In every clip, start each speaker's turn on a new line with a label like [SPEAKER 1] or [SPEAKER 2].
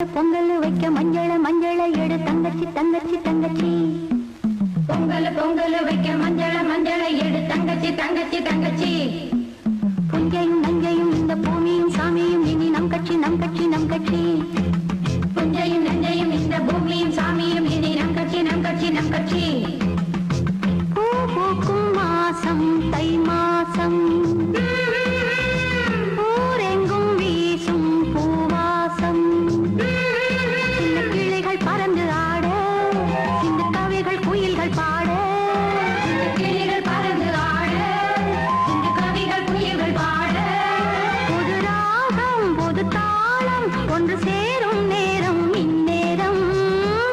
[SPEAKER 1] பொங்கல் வைக்க மஞ்சள மஞ்சள எடு தங்கச்சி தங்கச்சி தங்கச்சி.
[SPEAKER 2] பொங்கல் வைக்க மஞ்சள மஞ்சள எடு தங்கச்சி தங்கச்சி தங்கச்சி.
[SPEAKER 1] புஞ்சையும் நஞ்சையும் இந்த பூமியும் சாமியும் இனி நம் கட்சி நம் கட்சி நம் கட்சி.
[SPEAKER 2] புஞ்சையும் நஞ்சையும் இந்த பூமியும் சாமியும் இனி நம் கட்சி நம் கட்சி நம் கட்சி.
[SPEAKER 1] பூ பூக்கும் மாசம் தை மாசம், ஊரெங்கும் வீசும் பூவாசம். சின்ன கிளைகள் பறந்து ஆட, சின்ன கவிகள் குயில்கள் பாட.
[SPEAKER 2] கிளிகள் பறந்து ஆட, சின்ன கவிகள் குயில்கள் பாட.
[SPEAKER 1] புது ராகம் புது தாளம் ஒன்று சேரும் நேரம் இந்நேரம்.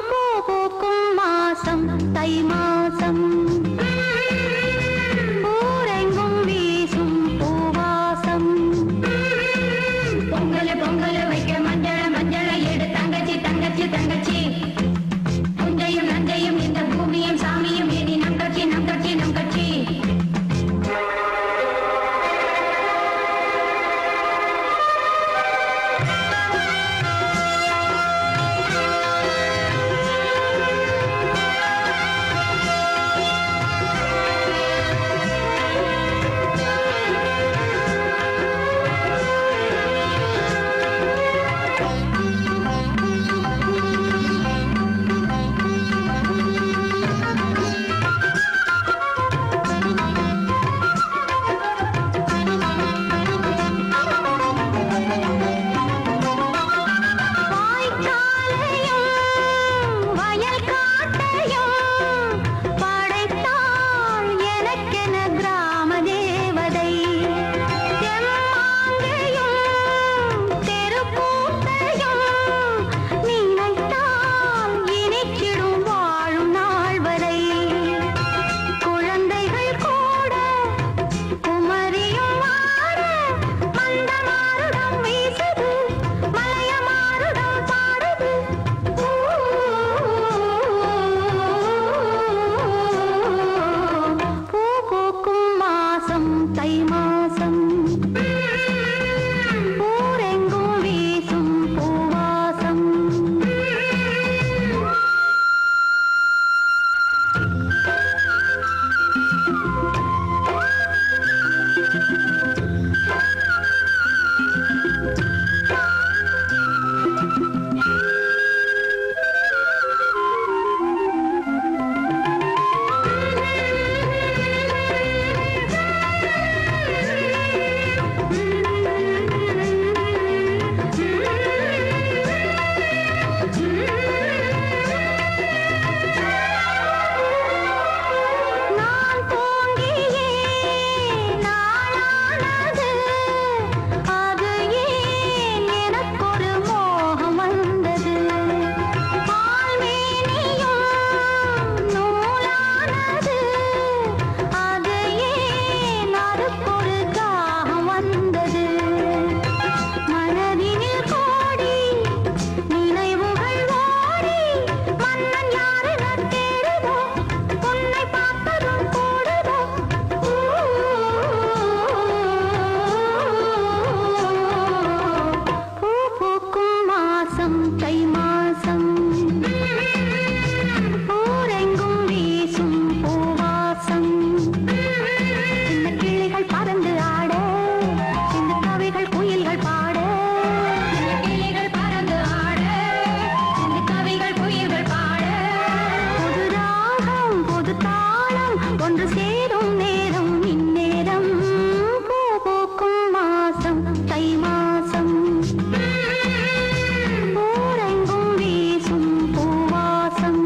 [SPEAKER 1] பூ பூக்கும் மாசம் தை மாசம், ஊரெங்கும் வீசும் பூவாசம்.
[SPEAKER 2] பொங்கல் வைக்க மஞ்சள மஞ்சள எடு தங்கச்சி தங்கச்சி தங்கச்சி. புஞ்சையும் நஞ்சையும் இந்த பூமியும் சாமியும் இனி நம் கட்சி நம் கட்சி நம் கட்சி.
[SPEAKER 1] ஒன்று சேரும் நேரம் இந்நேரம். பூ பூக்கும் மாசம் தை மாசம், ஊரெங்கும் வீசும் பூவாசம்.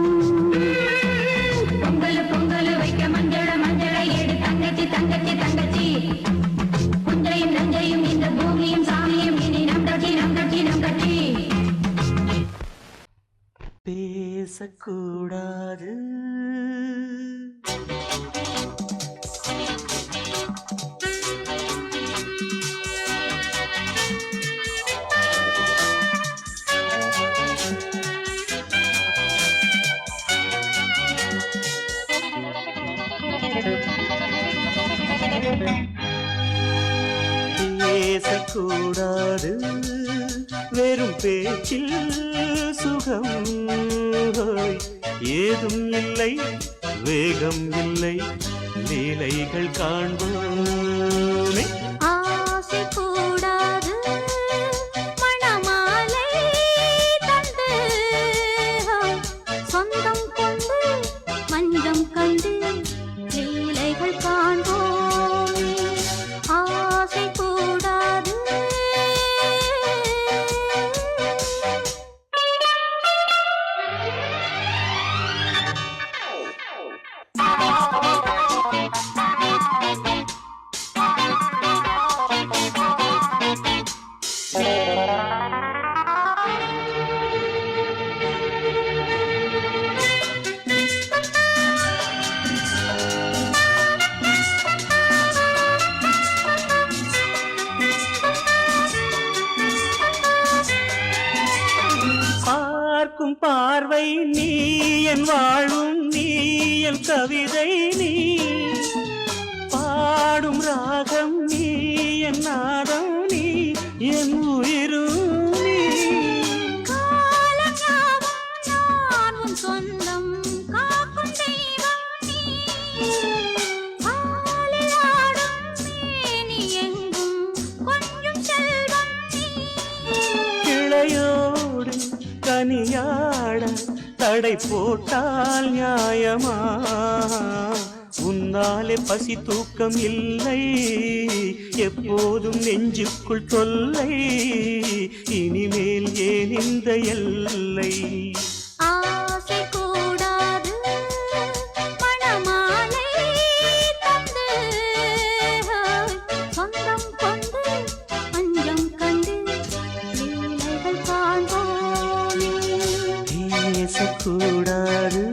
[SPEAKER 2] பொங்கல் வைக்க மஞ்சள மஞ்சள எடு தங்கச்சி தங்கச்சி தங்கச்சி. புஞ்சையும் நஞ்சையும் இந்த பூமியும் சாமியும் இனி நம் கட்சி நம் கட்சி நம் கட்சி.
[SPEAKER 3] பேசக்கூடாது பேசக்கூடாது வெறும் பேச்சில் சுகம் ஏதும் இல்லை வேகம் இல்லை லீலைகள் காண்போமே
[SPEAKER 1] ஆசை கூடாது மணமாலை தந்து சொந்தம் கொண்டு மஞ்சம் கண்டு லீலைகள் காண்போமே ஆசை கூடாது
[SPEAKER 3] பார்க்கும் பார்வை நீ என் வாழும் நீ என் கவிதை நீ பாடும் ராகம் நீ என் நாதம் நீ என் உயிரும் நீ
[SPEAKER 1] காலஞாபம் நான் உன் சொந்தம் காக்கும் தெய்வம் நீ ஆலில் ஆடும் மேனி எங்கும் கொஞ்சம் செல்வம் நீ
[SPEAKER 3] கிளையோடு கனியாட தடை போட்டால் நியாயமா உன்னாலே பசி தூக்கம் இல்லை எப்போதும் நெஞ்சுக்குள் தொல்லை இனிமேல் ஏன் இந்த எல்லை
[SPEAKER 1] ஆசை கூடாது மணமாலை தந்து சொந்தம் கொண்டு பஞ்சம் கண்டு லீலைகள் காண்போமே
[SPEAKER 3] பேசக்கூடாது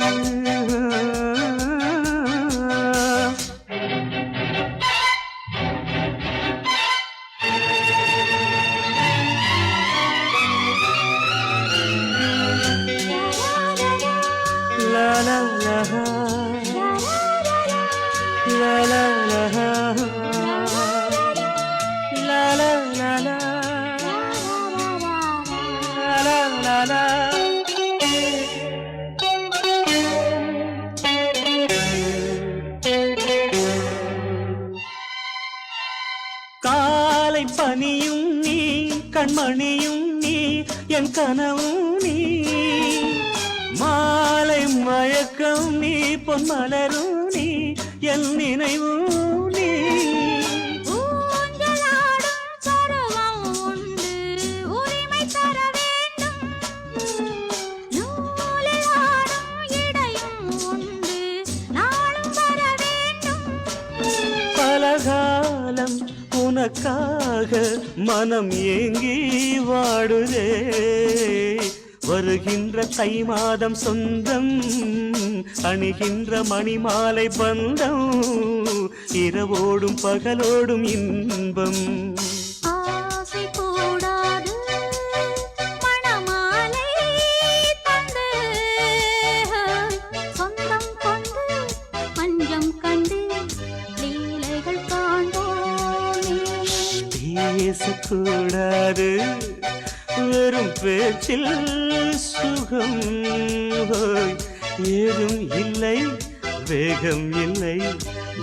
[SPEAKER 3] La la la la la la la la la la la la la காலை பனியும் நீ கண்மணியும் நீ என் கனவும் நீ மாலை மயக்கம் நீ பொன்மலரும் நீ என் நினைவும் நீ
[SPEAKER 1] ஊஞ்சலாடும் பருவம் உண்டு உரிமை தர வேண்டும் நூலில் ஆடும் இடையும் உண்டு நாளும் வர வேண்டும்
[SPEAKER 3] பலகாலம் உனக்காக மனம் ஏங்கி வாடுதே வருகின்ற தை மாதம் சொந்தம் அணிகின்ற மணிமாலை பந்தம் இரவோடும் பகலோடும் இன்பம்
[SPEAKER 1] ஆசை கூடாது மணமாலை தந்து சொந்தம் கொண்டு பஞ்சம் கண்டு லீலைகள் காண்போமே
[SPEAKER 3] பேசக்கூடாது வெறும் பேச்சில் சுகம் ஏதும் இல்லை வேகம் இல்லை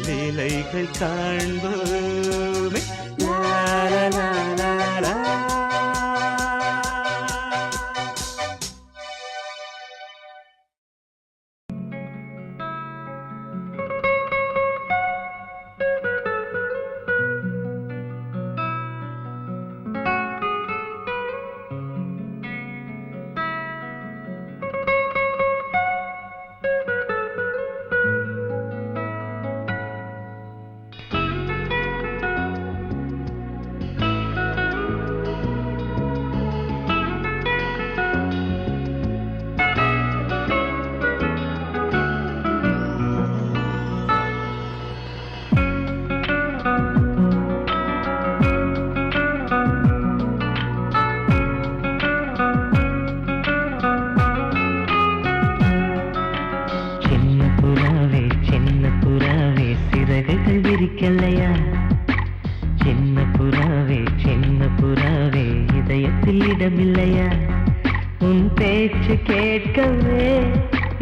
[SPEAKER 3] லீலைகள் காண்போமே லா லா லா லா லா.
[SPEAKER 4] பேச்சு கேட்கவே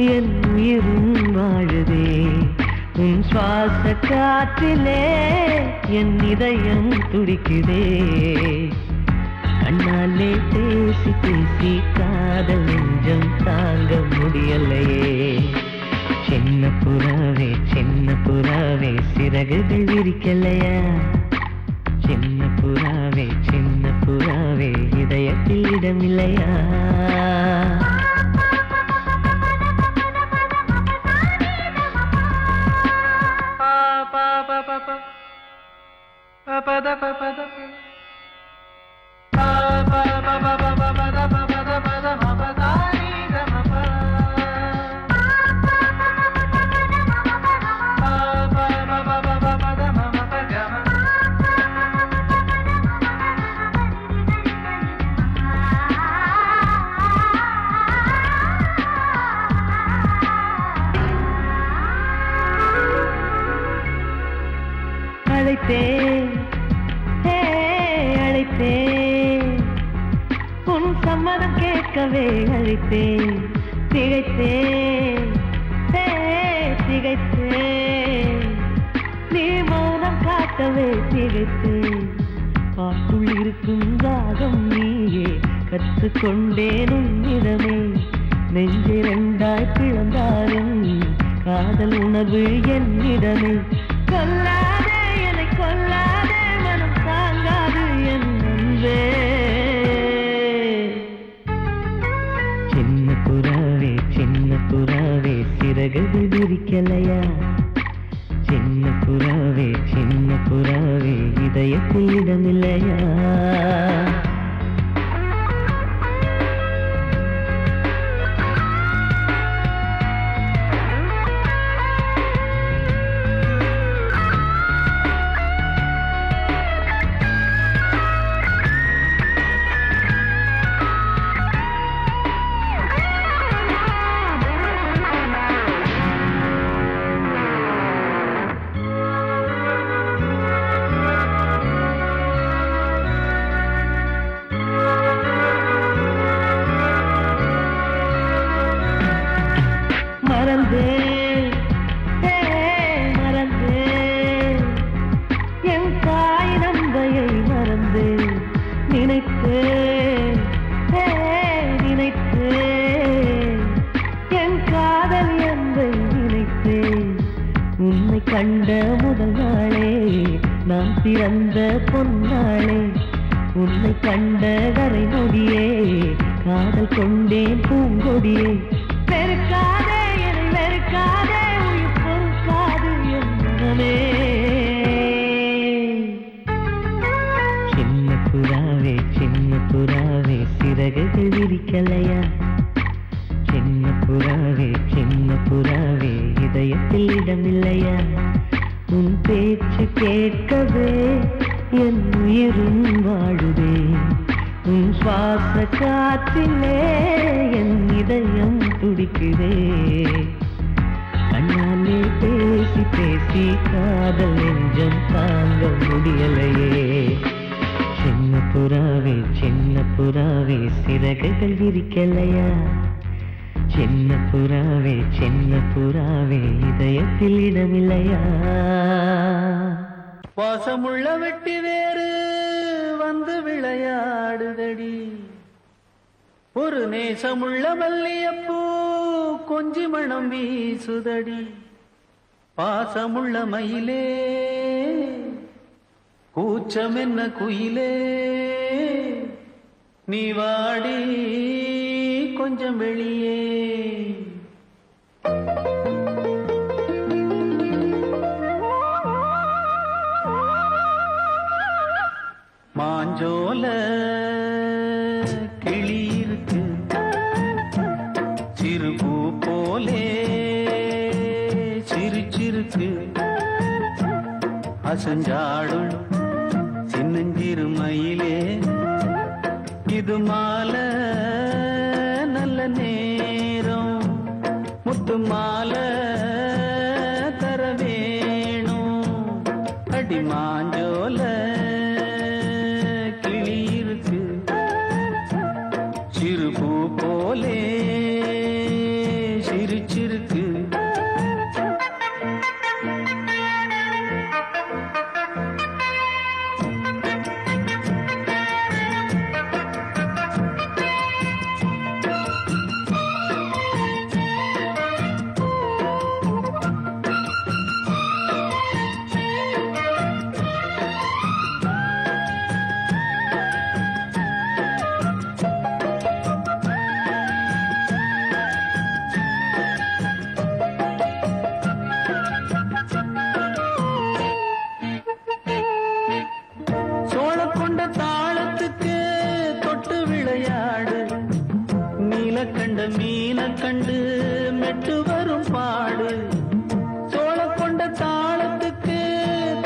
[SPEAKER 4] என் உயிரும் வாழுதே உன் சுவாச காற்றிலே என் இதயம் துடிக்குதே கண்ணாலே பேசி பேசி காதல் நெஞ்சம் தாங்க முடியலையே சின்ன புறாவே சிறகுகள் விரிக்கலையா சின்ன புறாவே இதயத்தில் இடமில்லையா அழைத்தேன் உன் சம்மதம் கேட்கவே அழைத்தேன் திகைத்தேன் நீ மௌனம் காட்டவே திகைத்தேன் பாட்டுள் இருக்கும் தாகம் நீயே கற்றுக்கொண்டேன் உன்னிடமே நெஞ்சிரண்டாய் பிளந்தாலும் காதல் உணர்வு என்னிடமே கொல்லாதே என்னை கொல்லாதே மனம் தாங்காது என் அன்பே சின்ன புறாவே சிறகுகள் விரிக்கலையா சின்ன புறாவே இதயத்தில் இடமில்லையா மறந்தேன் என் தாய் நந்தையை மறந்தேன் நினைத்தேன் என் காதல் என்பை நினைத்தேன் உன்னை கண்ட முதல் நாளே நாம் பிறந்த பொன்னாளே உன்னை கண்ட கரை நொடியே காதல் கொண்டேன் பூங்கொடியே வெறுக்காதே என்னை வெறுக்காதே உயிர் பொறுக்காது என் மனமே சின்ன புறாவே சிறகுகள் விரிக்கலையா சின்ன புறாவே இதயத்தில் இடமில்லையா உன் பேச்சு கேட்கவே என் உயிரும் வாழுதே உன் சுவாச காற்றிலே என் இதயம் துடிக்குதே கண்ணாலே பேசி பேசி காதல் நெஞ்சம் தாங்க முடியலையே சின்ன புறாவே சிறகுகள் விரிக்கலையா சின்ன புறாவே இதயத்தில் இடமில்லையா பாசமுள்ள வெட்டி வேறு வந்து விளையாடுதடி ஒரு நேசமுள்ள மல்லியப்பூ கொஞ்சி மணம் வீசுதடி பாசமுள்ள மயிலே கூச்சம் என்ன குயிலே நீ வாடி கொஞ்சம் வெளியே மாஞ்சோல கிளி இருக்கு சிறுபூ போலே சிரிச்சிருக்கு அசஞ்சாடும் சின்னஞ்சிறு மயிலே இது மாலை நல்ல நேரம் முத்து மாலை தர வேணும் அடி மாஞ்சோல சிறுபூ போலே கண்ட மீன கண்டு மெட்டு வரும் பாடு சோழ கொண்ட தாளத்துக்கு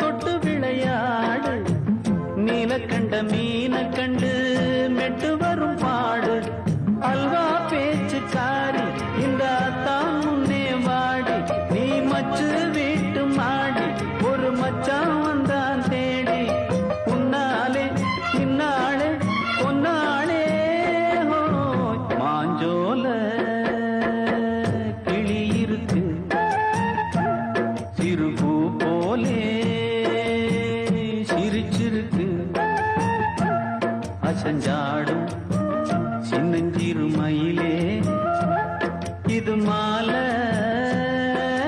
[SPEAKER 4] தொட்டு விளையாடு நீல கண்ட மீன கண்டு மெட்டு வரும் பாடு அல்வா பேச்சுக்காரி இந்த தான் முன்னே வாடி நீ மச்சு வீட்டு மாடி ஒரு மச்சான் வந்தான் தேடி உன்னாலே இன்னாலே பொன்னாலே மாஞ்சோல கிளி இருக்கு சிறுபூ போலே சிரிச்சிருக்கு அசஞ்சாடும் சின்னஞ்சிறு மயிலே இது மாலை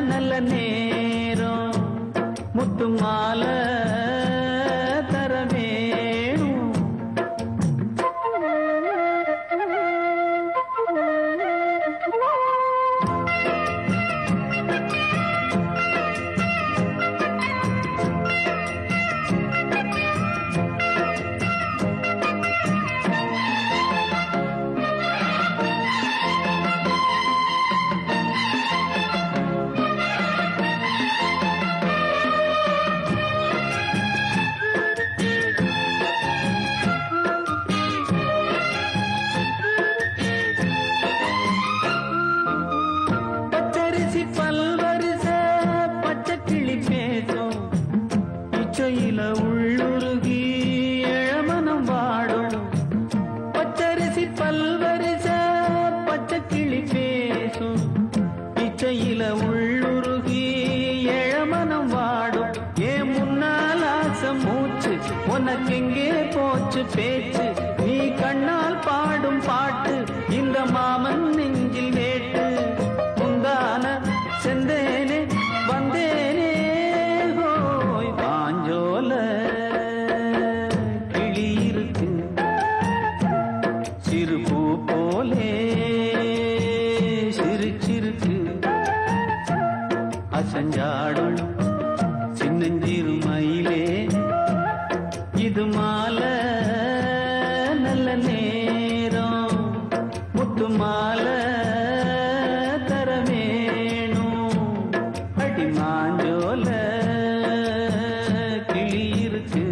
[SPEAKER 4] நல்ல நேரம் முத்து மாலை தர வேணும் பச்சரிசி பல்வரிச பச்சை கிளி பேசும் இச்சையில உள்ளுருகி இளமனம் வாடும் பச்சரிசி பல்வரிச பச்சை கிளி பேசும் இச்சையில உள்ளுருகி இளமனம் வாடும் ஏன் முன்னால் ஆசை மூச்சு உனக்கெங்கே போச்சு பேச்சு நீ கண்ணால் பாடும் பாட்டு இந்த மாமன் நெஞ்சில் வேட்டு முந்தான செந்தேனே வந்தேனே ஹோய் பாஞ்சோல கிளி இருக்கு சிறுபூ போலே சிரிச்சிருக்கு அசஞ்சாடும் சின்னஞ்சிறு மயிலே இது மாலை நல்ல நேரம் முத்து மாலை தர வேணும் அடி மாஞ்சோல கிளி இருக்கு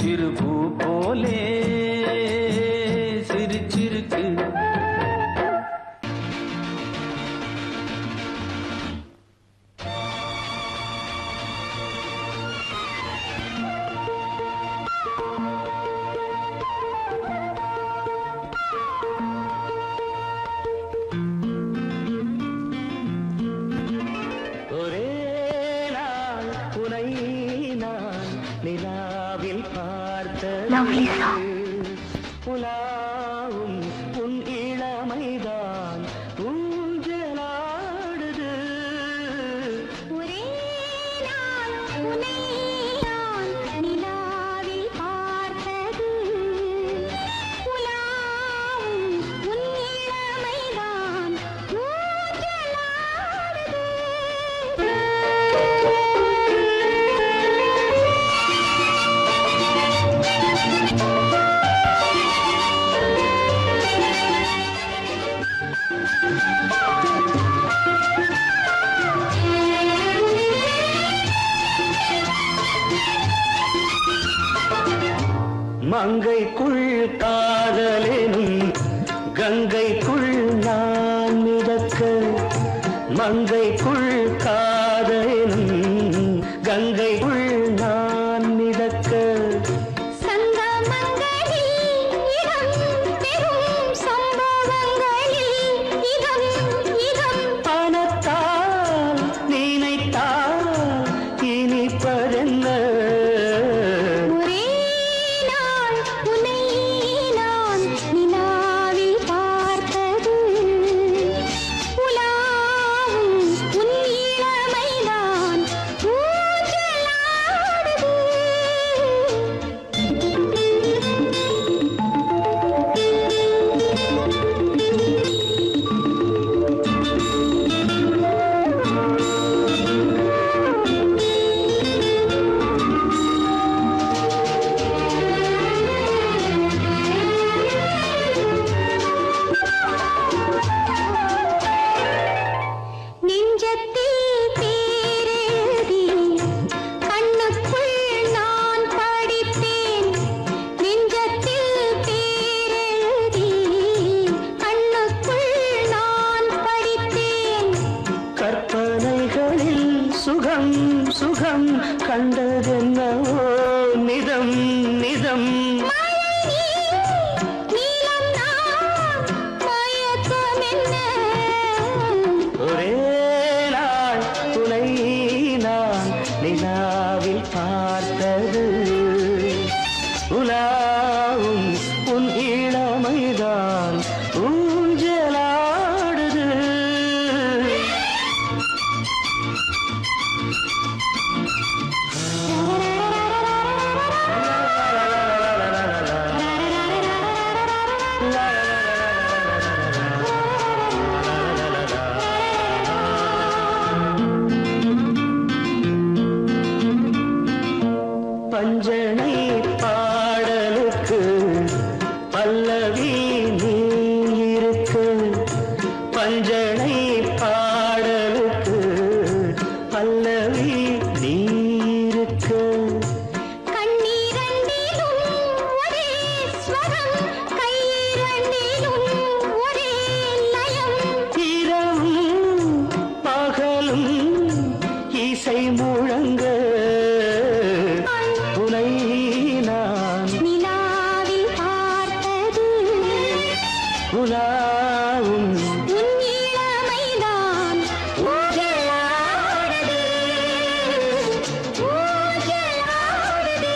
[SPEAKER 4] சிறுபூ போலே சிரிச்சிருக்கு ஒரே நாள் உனை நான் நிலாவில்
[SPEAKER 1] Lovely song.
[SPEAKER 4] புலாவும் உன் இளமைதான் ஊஞ்சலாடுது
[SPEAKER 1] ஒரே நாள் உன்னை நான் நிலாவில் பார்த்தது உலாவும் உன் இளமைதான்
[SPEAKER 4] மங்கைக்குள் காதலெனும் கங்கைக்குள் நான் மிதக்க மங்கைக்குள் காதலெனும் கங்கைக்குள் நான் மிதக்க
[SPEAKER 1] சங்கமங்களில் இடம் பெறும் சம்பவங்களில் இதம் இதம்
[SPEAKER 4] பணத்தால் நினைத்தால் இனிப்பதென்ன
[SPEAKER 1] ஒரே நாள் உன்னை நான் நிலாவில் பார்த்தது உலாவும் உன் இளமைதான்
[SPEAKER 4] சுகம் சுகம் கண்டதென்னவோ நிதம் நிதம் ஒரே நாள் துணை நான் நிலாவில் பார்த்தது உலாவும் உன் இளமைதான் ஊஞ்சலாடுது பஞ்சனை பாடலுக்கு பல்லவி நீ இருக்கு பஞ்சனை பாடலுக்கு பல்லவி நீ இருக்கு இரவும் பகலும் இசை முழங்க உனை நான்
[SPEAKER 1] நிலாவில் பார்த்தது
[SPEAKER 4] உலாவும்
[SPEAKER 1] உன் இளமைதான் ஊஞ்சலாடுது, ஊஞ்சலாடுது.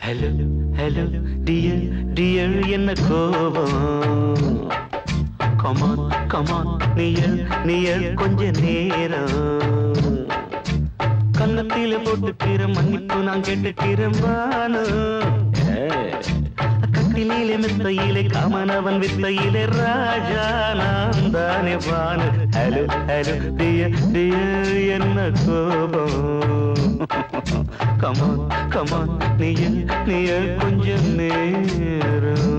[SPEAKER 4] ஹலோ ஹலோ டியர் டியர் என்ன கோபம் கமான் கமான் நியர் நியர் கொஞ்ச நேரம் கன்னத்தில போட்டுக்கிற மன்னிப்பு நான் கேட்டுக்கிறேன் கட்டிலே மெத்தையிலே காமனவன் வித்தையிலே ராஜா நான் தானே Banu hello hello dear dear என்ன கோபம் கமான் கமான் நியர் கொஞ்ச நேரம்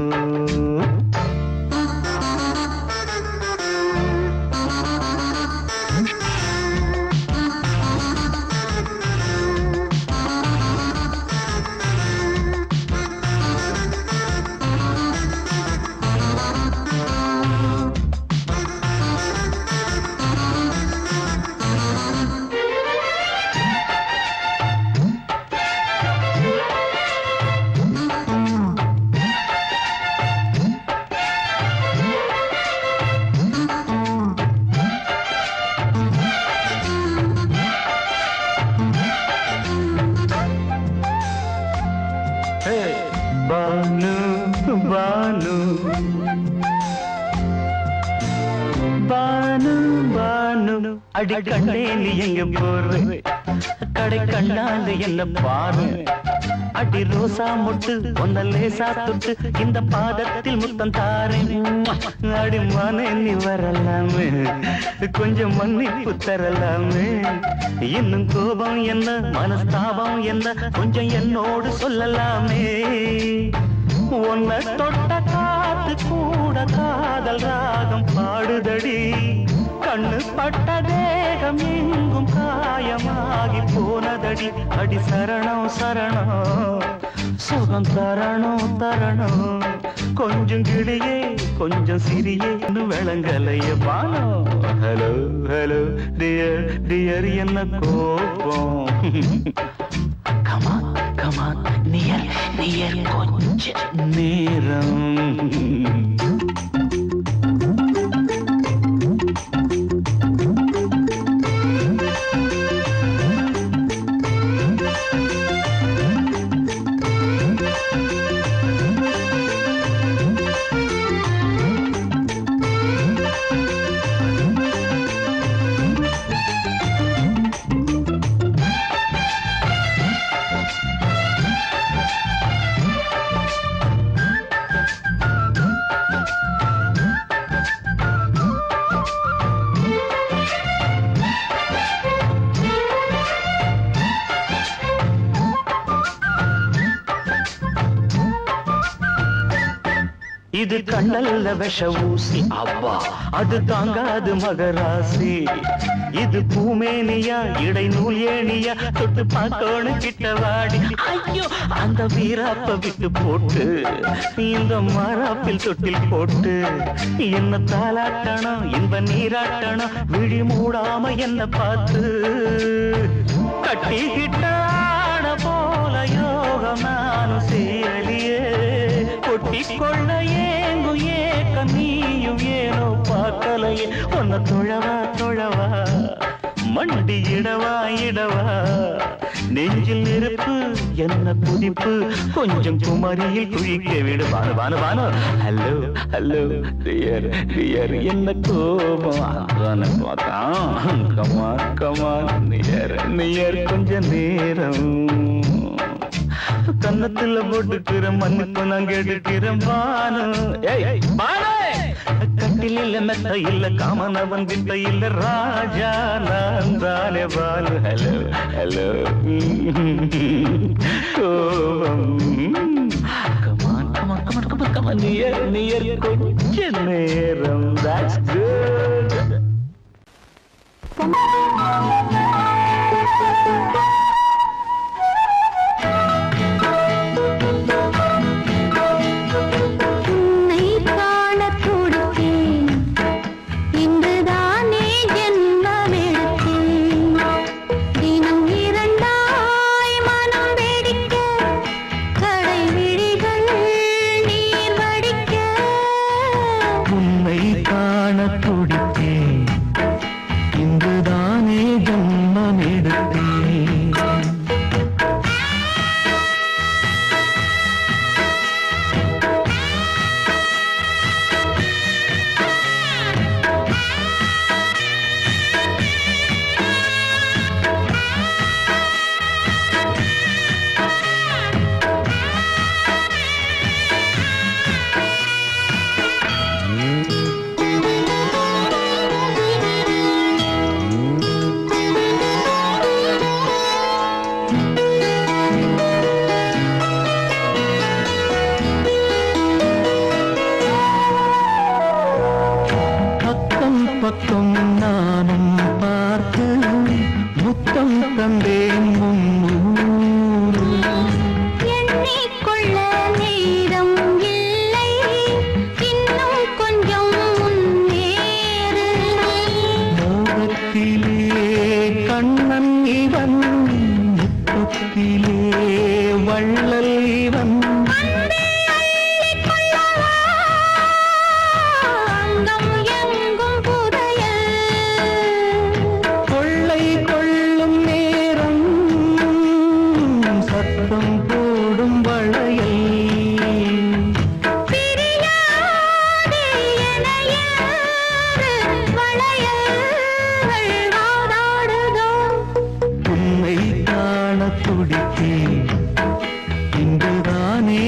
[SPEAKER 4] பானு பானு பானு பானு அடி கண்ணே நீ எங்க போற கடை கண்ணாந்து என்ன பாரு அடி ரோசா முட்டு ஒன்ன லேசா தொட்டு இந்த பாதத்தில் முத்தம் தாரேன் அடி மானே நீ வரலாமே கொஞ்சம் மன்னிப்பு தரலாமே இன்னும் கோபம் என்ன மனஸ்தாபம் என்ன கொஞ்சம் என்னோடு சொல்லலாமே உன்னை தொட்ட காத்து கூட காதல் ராகம் பாடுதடி கண்ணு பட்ட தேகம் எங்கும் காயமாகி போனதடி அடி சரணம் சரணம் சுகம் தரணம் தரணம் கொஞ்சம் கிளியே கொஞ்சம் சிறியே விளங்கலைய பானோ ஹலோ ஹலோ டியர் டியர் என்ன கோபம் கமான் கமான் நியர் நியர் கொஞ்ச நேரம் இது கண்ணல்ல விஷ ஊசி அப்பா அது தாங்காது மகராசி இது பூமேனியா இடை நூல் ஏனியா தொட்டு பார்க்கணும் கிட்டவாடி ஐயோ அந்த வீராப்ப விட்டு போட்டு இந்த மாறாப்பில் தொட்டில் போட்டு என்ன தாலாட்டணும் இன்ப நீராட்டணும் விழி மூடாம என்ன பார்த்து கட்டிக்கிட்டான போல யோகம் நானும் சேரலியே கொட்டிக்கொள்ள ஏங்கும் ஏக்க நீயும் ஏனோ பார்க்கலையே உன்னை தொழவா மண்டி இடவா நெஞ்சில் நெருப்பு என்ன குதிப்பு கொஞ்சம் குமரியில் குழிக்க விடு வானு ஹலோ டியர் என்ன கோபம் கமான் நியர் கொஞ்ச நேரம் கன்னத்துல போட்டுக்கிற மண்ணுக்கு நான் கெடுக்கிறேன் கட்டில மெத்த இல்ல காமனவன் வித்த இல்ல ராஜா நான் தானே பாலு ஹலோ கோபம் கமான் நியர் கொஞ்ச நேரம் that's good பக்கம் நானும் பார்த்து முத்தம் தந்தேன்
[SPEAKER 1] எண்ணிக்கொள்ள நேரம் இல்லை இன்னும் கொஞ்சம் முன்னேறு
[SPEAKER 4] மோகத்திலே கண்ணன் இவன் முத்தத்திலே வள்ளல் இவன் இங்குதானே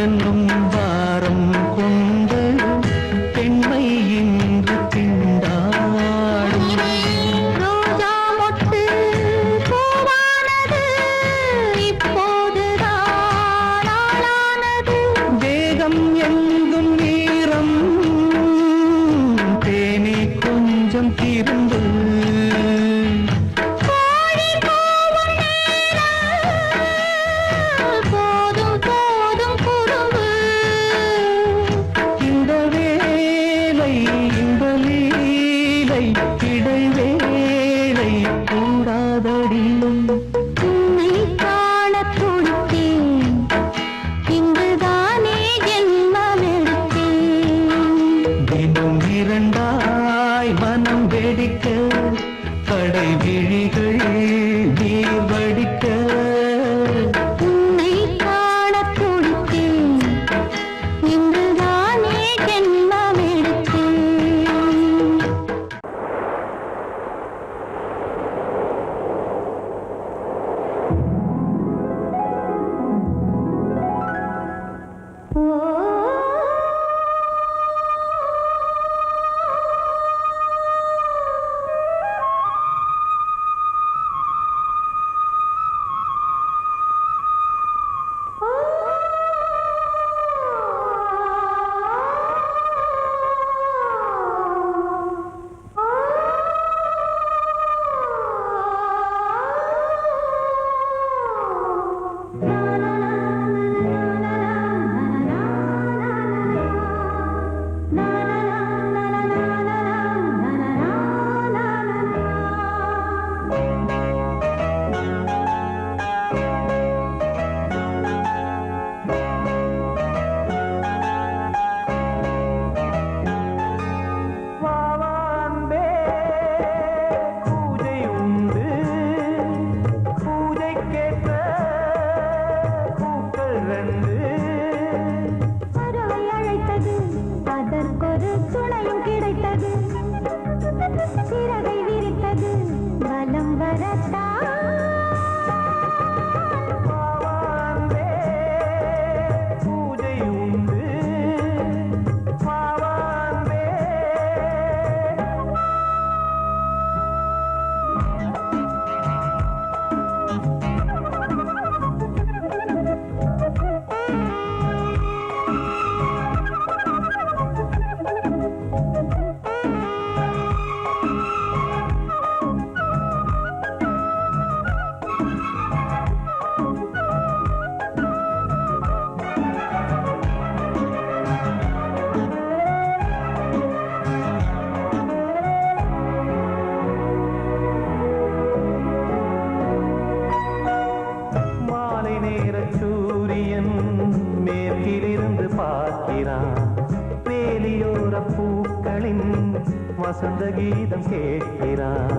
[SPEAKER 4] என்னும் வாரம் கொண்டு பெண்மை இன்று திண்டாடும்
[SPEAKER 1] ரோஜா மொட்டு பூவானது இப்போதுதான் ஆளானது
[SPEAKER 4] வேகம் எங்கும் வீரம் தேனி கொஞ்சம் திருந்து
[SPEAKER 1] உன்னை காண
[SPEAKER 3] பார்க்கிறான் வேலியோர பூக்களின் வசந்த கீதம் கேட்கிறான்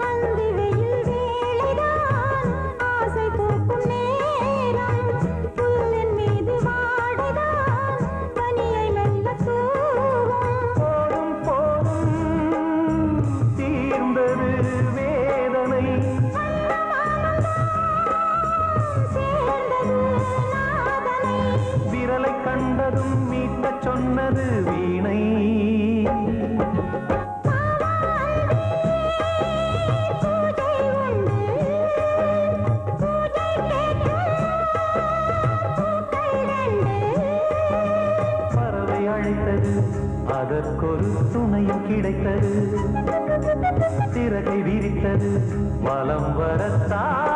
[SPEAKER 1] அந்தி வெயில் வேளைதான் ஆசை பூக்கும் நேரம் புல்லின் மீது வாடைதான் பனியை மெல்ல தூவும்
[SPEAKER 3] போதும் போதும் தீர்ந்தது வேதனை
[SPEAKER 1] சேர்ந்தது நாதனை
[SPEAKER 3] விரலை கண்டதும் மீட்டச் சொன்னது வீணை
[SPEAKER 1] பூஜை உண்டு பூஜை கேட்கும் பூக்கள் ரெண்டு
[SPEAKER 3] பறவை அழைத்தது அதற்கொரு துணையும் கிடைத்தது சிறகை விரித்தது வலம் வரத்தான்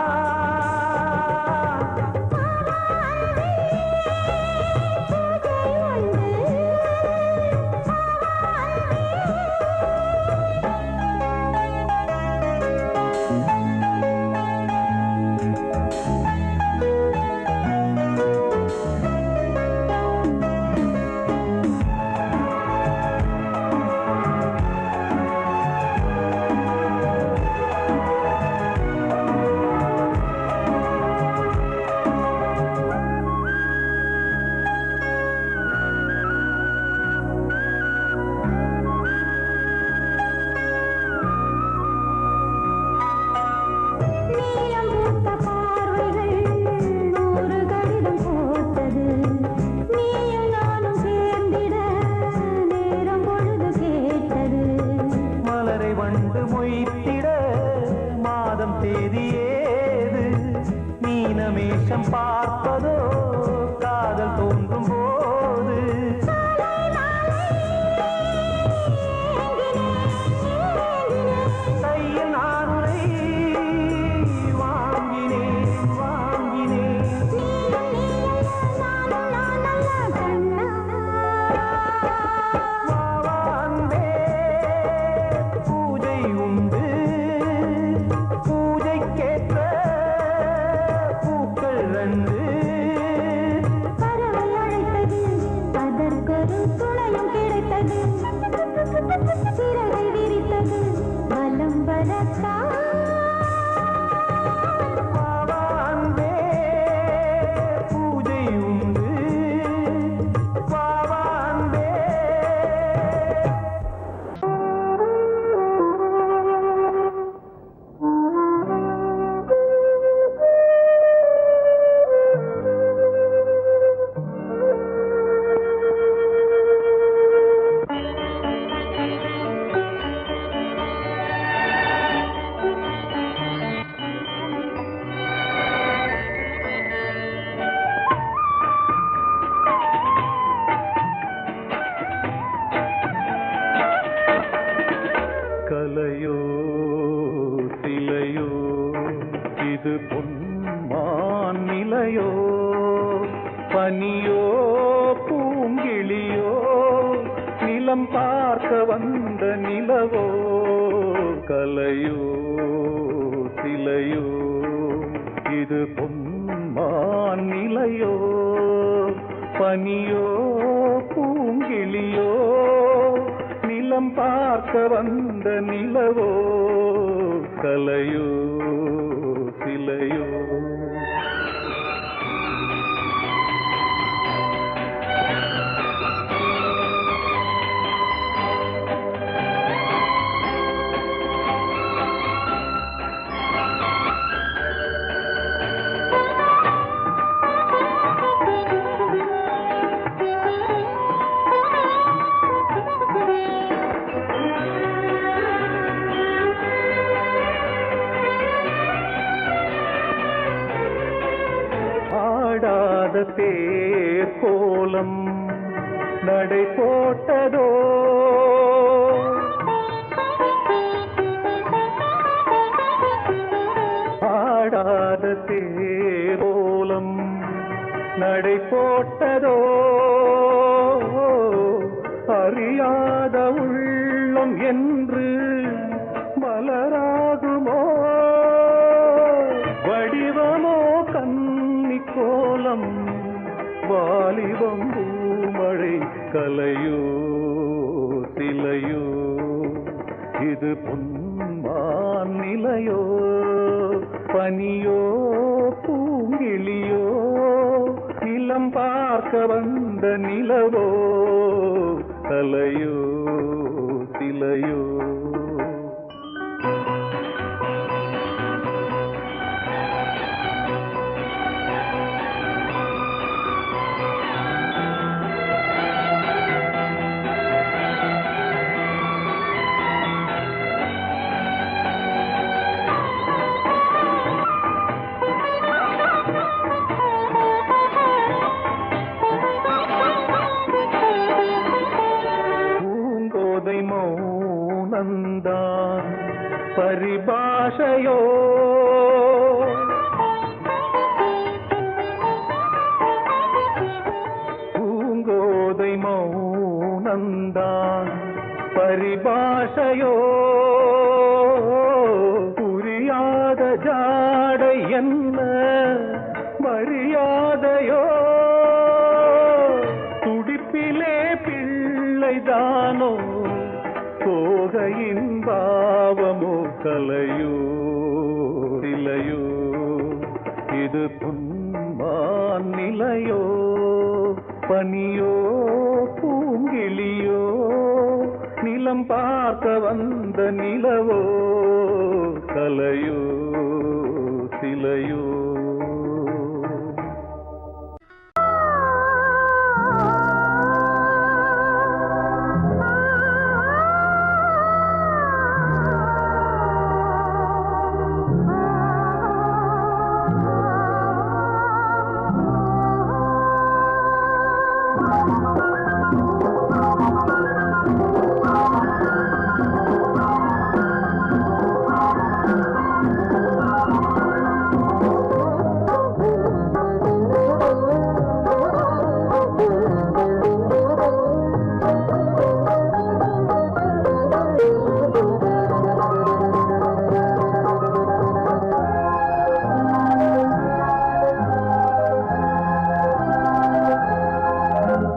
[SPEAKER 1] நீலம் பூத்த பார்வைகள் நூறு கடிதம் போட்டது நீயும் நானும் சேர்ந்திட நேரம் பொழுது கேட்டது
[SPEAKER 3] மலரை வண்டு மொய்த்திட மாதம் தேதி ஏது மீனமேஷம் பார்ப்பதோ காதல் தோன்றும் போது கையில் நானுரை வாங்கினேன் வாங்கினேன் வாவாந்தே பூஜை உண்டு பூஜைக்கேற்ற பூக்கள் ரெண்டு
[SPEAKER 1] பறவை அழைத்தது அதற்கொரு துணையும் கிடைத்தது சிறகை விரித்தது வலம் வரத்தான்
[SPEAKER 3] வாவாந்தே பூஜை உண்டு வாவாந்தே கலையோ சிலையோ இது பொன்மான் நிலையோ பனியோ பூங்கிளியோ நிலம் பார்க்க வந்த நிலவோ கலையோ சிலையோ இது பொன்மான் நிலையோ பனியோ பூங்கிளியோ நிலம் பார்க்க வந்த நிலவோ கலையோ சிலையோ ஆடாத தேர் கோலம் நடை போட்டதோ ஆடாத தேர் கோலம் நடை போட்டதோ அறியாத உள்ளம் என்று மலராகுமோ வடிவமோ கன்னி கோலம் வாலிபம் பூமழை
[SPEAKER 5] கலையோ சிலையோ இது பொன்மான் நிலையோ பனியோ பூங்கிளியோ நிலம் பார்க்க வந்த நிலவோ கலையோ சிலையோ மௌனந்தான் பரிபாஷையோ பூங்கோதை மௌனந்தான் பரிபாஷையோ புரியாத ஜாடை என்ன மரியாதையோ துடிப்பிலே பிள்ளைதானோ கோகையின் பாவமோ கலையோ சிலையோ இது பொன்மான் நிலையோ பனியோ பூங்கிளியோ நிலம் பார்க்க வந்த நிலவோ கலையோ சிலையோ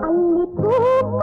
[SPEAKER 1] அல்லி பூ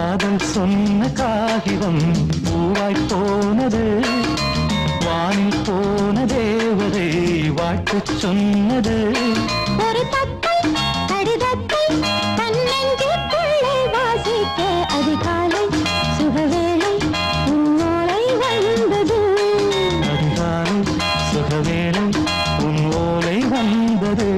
[SPEAKER 4] காதல் சொன்ன காகிதம் பூவாய் போனது, வானில் போன தேவதை வாழ்த்து சொன்னது.
[SPEAKER 1] ஒரு தத்தை கடிதத்தை தன்னெஞ்சுக்குள்ளே வாசிக்க அதிகாலை சுகவேளை உன்னோலை வந்தது.
[SPEAKER 4] அதிகாலை சுகவேளை உன் ஓலை வந்தது.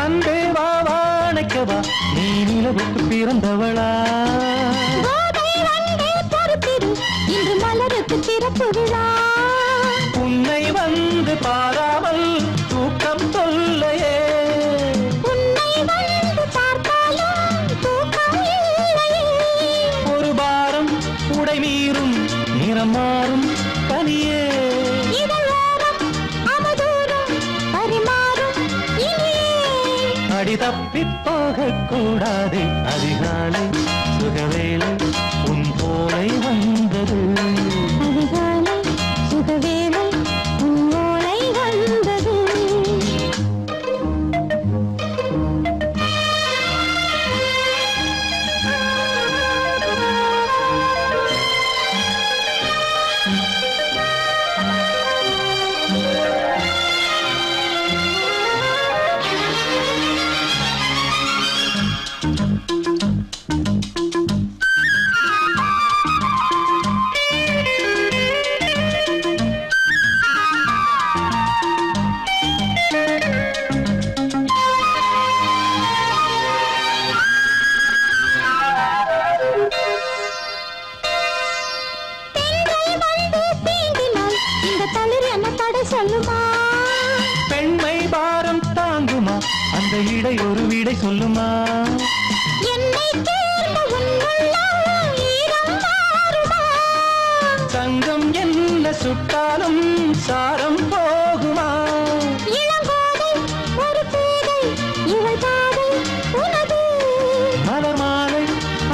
[SPEAKER 4] அன்பே வா வாழைக்கவா, நீ நிலவுக்கு பிறந்தவளா?
[SPEAKER 1] கோதை வந்தே பொறுத்திரு, இன்று மலருக்கு திறப்பு விழா.
[SPEAKER 4] உன்னை வந்து பாராமல் தூக்கம் தொல்லையே.
[SPEAKER 1] உன்னை வந்து பார்த்தாலும் தூக்கம் இல்லையே.
[SPEAKER 4] ஒரு பாரம் உடை மீறும் நிறம் மாறும் கனியே.
[SPEAKER 1] இதழோரம் அமுதூரம் பரிமாறும் இனியே.
[SPEAKER 4] அடி தப்பிப் போகக் கூடாது, அதிகாலை சுகவேளை உன் போலை வந்தது.
[SPEAKER 1] அதிகாலை சுகவேளை உன்னோலை வந்தது. பெண்கள் வந்து தீண்டினால் இந்த தளிர் என்ன தடை சொல்லுமா?
[SPEAKER 4] பெண்மை பாரம் தாங்குமா, அந்த இடை ஒரு விடை சொல்லுமா?
[SPEAKER 1] என்னை தேர்ந்த உன் உள்ளம் ஈரம் மாறுமா?
[SPEAKER 4] தங்கம் என்ன சுட்டாலும் சாரம் போகுமா?
[SPEAKER 1] இளங்கோதை ஒரு பேதை இவள் பாதை உனது.
[SPEAKER 4] மலர் மாலை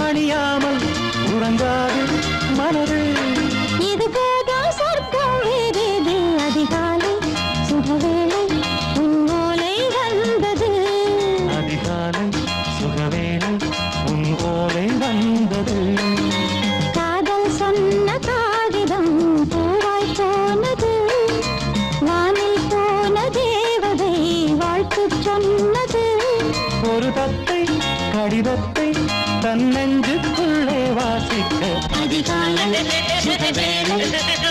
[SPEAKER 4] அணியாமல் உறங்காது மனது.
[SPEAKER 1] இது போதும் சொர்க்கம் வேறேது. அதிகாலை சுகவேளை உன்னோலை வந்தது.
[SPEAKER 4] அதிகாலை சுகவேளை உன் ஓலை வந்தது.
[SPEAKER 1] காதல் சொன்ன காகிதம் பூவாய் போனது, வானில் போன தேவதை வாழ்த்து சொன்னது.
[SPEAKER 4] ஒரு தத்தை கடிதத்தை தன்னெஞ்சுக்குள்ளே வாசிக்க
[SPEAKER 1] அதிகாலை சுகவேளை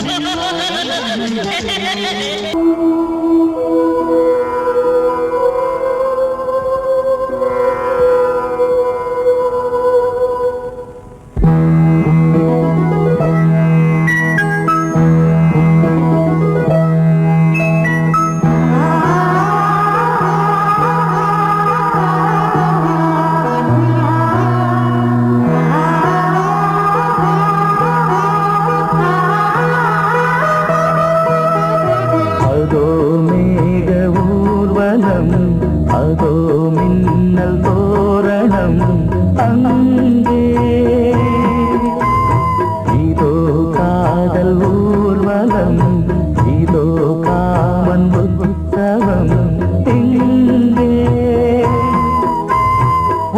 [SPEAKER 1] உன்னோலை வந்தது.
[SPEAKER 4] அதோ மேக ஊர்வலம், அதோ மின்னல் தோரணம் அங்கே. இதோ காதல் ஊர்வலம், இதோ காமன் உற்சவம் இங்கே.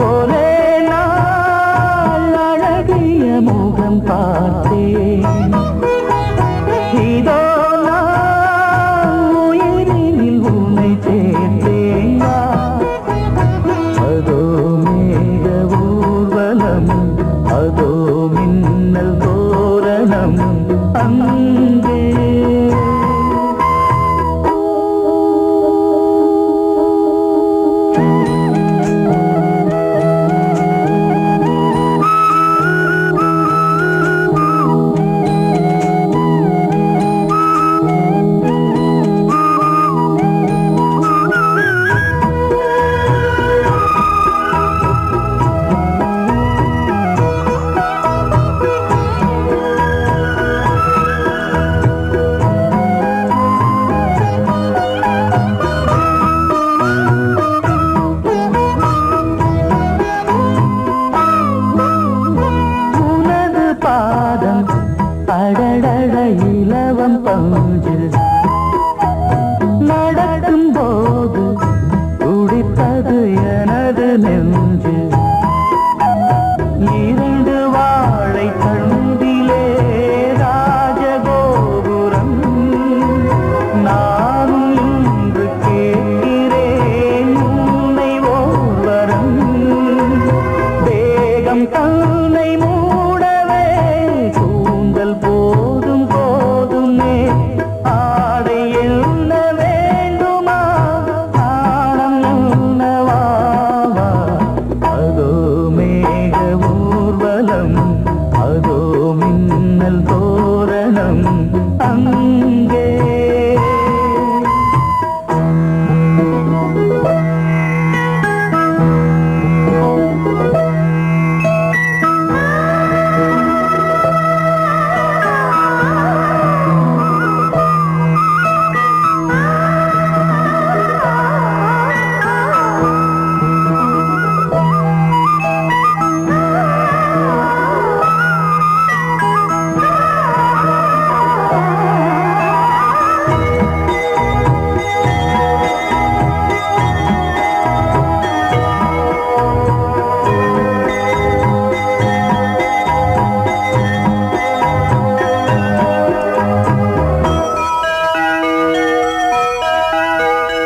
[SPEAKER 4] ஒரே நாள் அழகிய முகம் பார்த்தேன். இதோ உயிரினில் உன்னை சேர்த்தேன். அதோ மேக ஊர்வலம், அதோ மின்னல் தோரணம் அங்கே. அடடட இலவம் பஞ்சு நடக்கும் போது துடித்தது எனது நெஞ்சு இரண்டு வாழை தண்டிலே ராஜகோபுரம் நானும் இன்று கேட்கிறேன் உன்னை ஓர்வரம் தேகம் தன்னை மூடவே கூந்தல் போதும் போதுமே ஆடை என்ன வேண்டுமா ஆடம் என்னவாவா அதோ மேக ஊர்வலம் அதோ மின்னல் தோரணம் அங்கே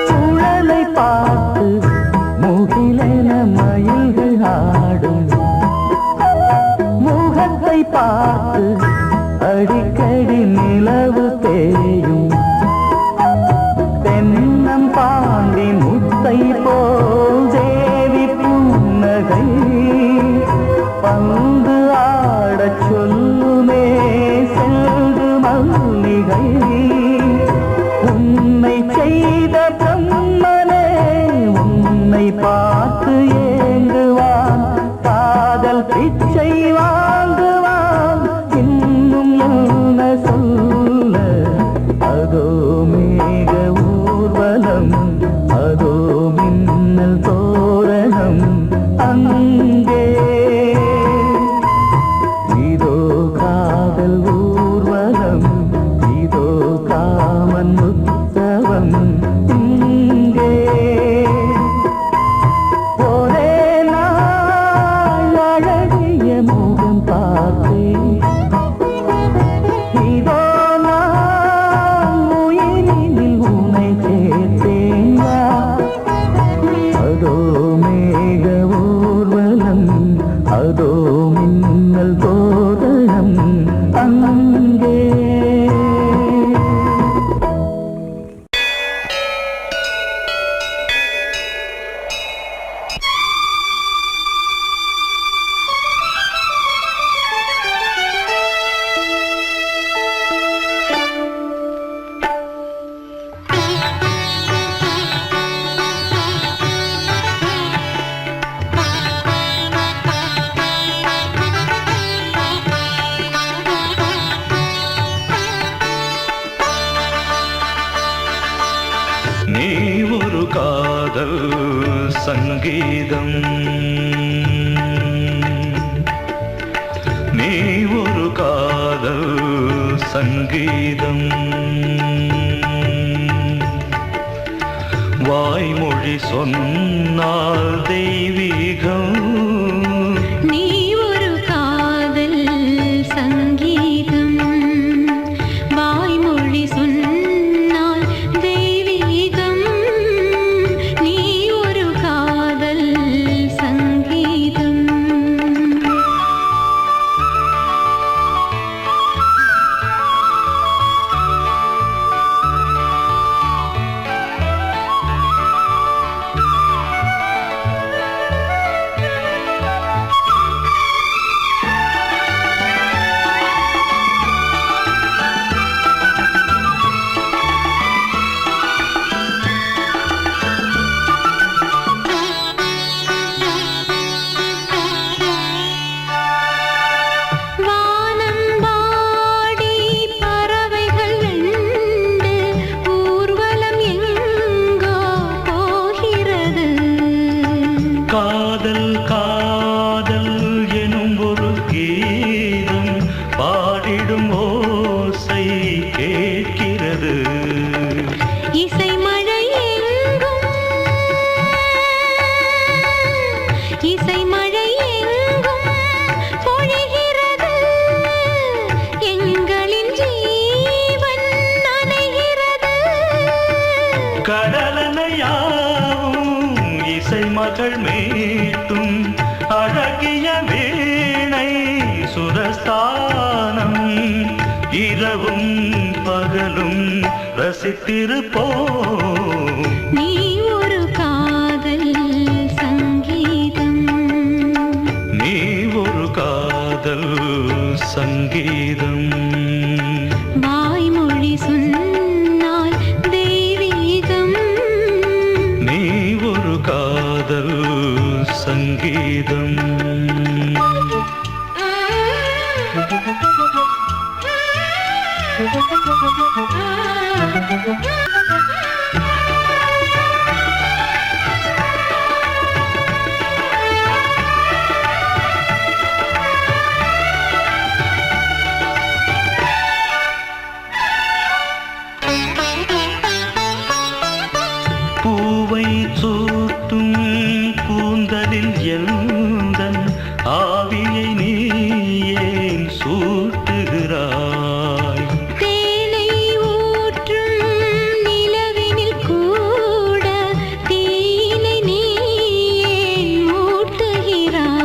[SPEAKER 4] சுழலை பார்த்து முகிலென மயில்கள் ஆடும் முகத்தை பார்த்து அடிக்கடி நிலவு தேயும் தென்னம் பாண்டி முத்தை போல் தேவி புன்னகை பந்து ஆடச் சொல்லுமே செல்து மல்லிகை உன்னை செய்த பிரம்மனே உன்னை பார்த்து ஏங்குவான் காதல் பிச்சை வாங்குவான் இன்னும் என்ன சொல்ல அதோ மேக ஊர்வலம் அதோ மின்னல் தோரணம் அங்கே இதோ காதல் ஊர்வலம் இதோ காமன் உற்சவம் இங்கே ஒரே நாள் அழகிய முகம் பார்த்தேன் இதோ நான் உயிரினில் உன்னை சேர்த்தேன் அதோ மேக ஊர்வலம் அதோ மின்னல் தோரணம் அங்கே நீ ஒரு காதல் சங்கீதம் நீ ஒரு காதல் சங்கீதம் வாய்மொழி சொன்னால் தெய்வீகம்
[SPEAKER 1] நீ ஒரு காதல் சங்கீதம் வாய்மொழி சொன்னால் தெய்வீகம் நீ ஒரு காதல் சங்கீதம்
[SPEAKER 4] பாடிடும் ஓசை கேட்கிறது.
[SPEAKER 1] இசை மழை எங்கும் இசை மழை எங்கும் பொழிகிறது. எங்களின் ஜீவன் நனைகிறது.
[SPEAKER 4] கடலனையாவும் இசை மகள் மீட்டும் அழகிய வீணை சுரஸ்தானம். இரவும் பகலும் ரசித்திருப்போம்.
[SPEAKER 1] நீ ஒரு காதல் சங்கீதம்.
[SPEAKER 4] நீ ஒரு காதல் சங்கீதம்.
[SPEAKER 1] வாய்மொழி சொன்னால் தெய்வீகம்.
[SPEAKER 4] நீ ஒரு காதல் சங்கீதம். பூவை சூட்டும் கூந்தலில் எந்தன் ஆவியை நீ ஏன் சூட்டுகிறாய்?
[SPEAKER 1] தேனை ஊற்றும் நிலவினில் கூட தீனை நீ ஏன் மூட்டுகிறாய்?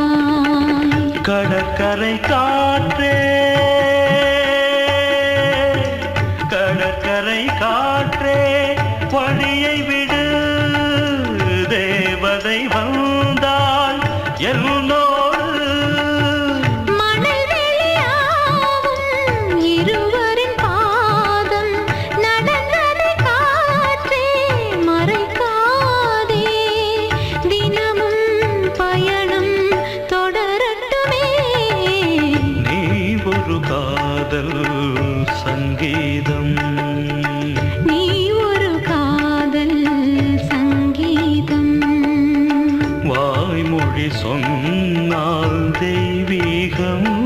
[SPEAKER 4] கடற்கரை காற்றே, கடற்கரை காற்றே வழியை விடு. தேவதை வந்தால் என்னோடு
[SPEAKER 1] மணல் வெளியாகும் இருவரின் பாதம் நடந்ததை காற்றே மறைக்காதே. தினமும் பயணம் தொடரட்டுமே.
[SPEAKER 4] நீ ஒரு காதல் சங்கீதம்.
[SPEAKER 1] நீ ஒரு காதல் சங்கீதம்.
[SPEAKER 4] வாய்மொழி சொன்னால் தெய்வீகம்.